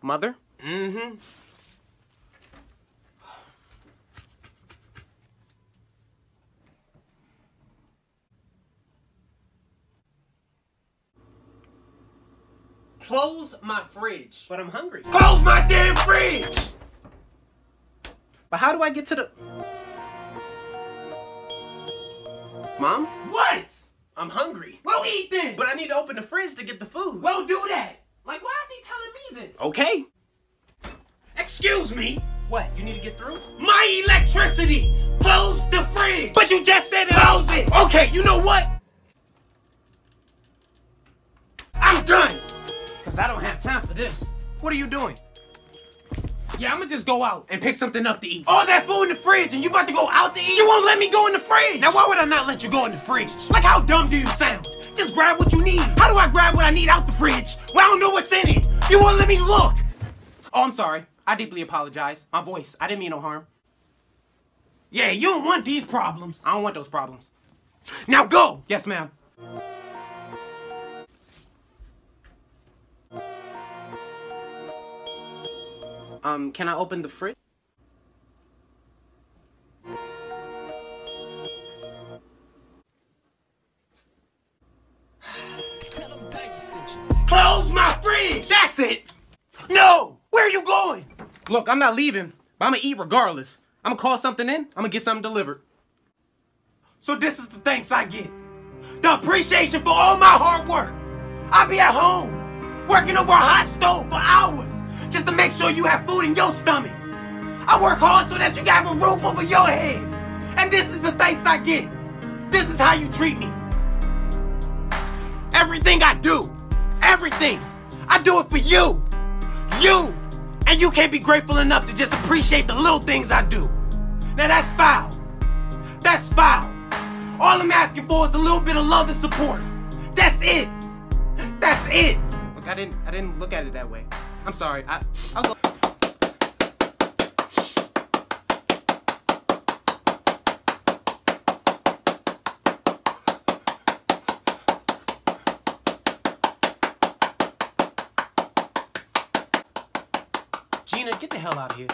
Mother? Mm-hmm. Close my fridge. But I'm hungry. Close my damn fridge! But how do I get to the... Mom? What? I'm hungry. Well, eat then. But I need to open the fridge to get the food. Well, do that. Like, why is he telling me this? Okay. Excuse me. What, you need to get through? My electricity. Close the fridge. But you just said close it. Okay, you know what? I'm done. Because I don't have time for this. What are you doing? Yeah, I'm gonna just go out and pick something up to eat. All that food in the fridge and you about to go out to eat? You won't let me go in the fridge. Now, why would I not let you go in the fridge? Like, how dumb do you sound? Just grab what you need. How do I grab what I need out the fridge? Well, I don't know what's in it. You won't let me look. Oh, I'm sorry. I deeply apologize. My voice. I didn't mean no harm. Yeah, you don't want these problems. I don't want those problems. Now go. Yes, ma'am. Can I open the fridge? Close my fridge. That's it. No. Where are you going? Look, I'm not leaving, but I'm gonna eat regardless. I'm gonna call something in. I'm gonna get something delivered. So this is the thanks I get. The appreciation for all my hard work. I'll be at home, working over a hot stove for hours, just to make sure you have food in your stomach. I work hard so that you can have a roof over your head. And this is the thanks I get. This is how you treat me. Everything I do, everything, I do it for you. You. And you can't be grateful enough to just appreciate the little things I do. Now that's foul. That's foul. All I'm asking for is a little bit of love and support. That's it. That's it. Look, I didn't look at it that way. I'm sorry. I'll go. Gina, get the hell out of here.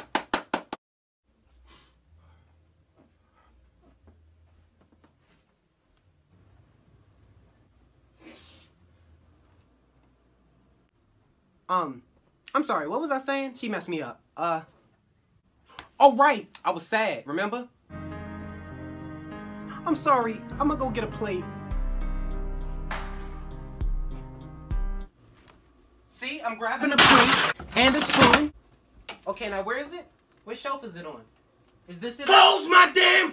I'm sorry, what was I saying? She messed me up. Oh right, I was sad, remember? I'm sorry, I'm gonna go get a plate. See, I'm grabbing a plate and a spoon. Okay, now where is it? What shelf is it on? Is this it? Close my damn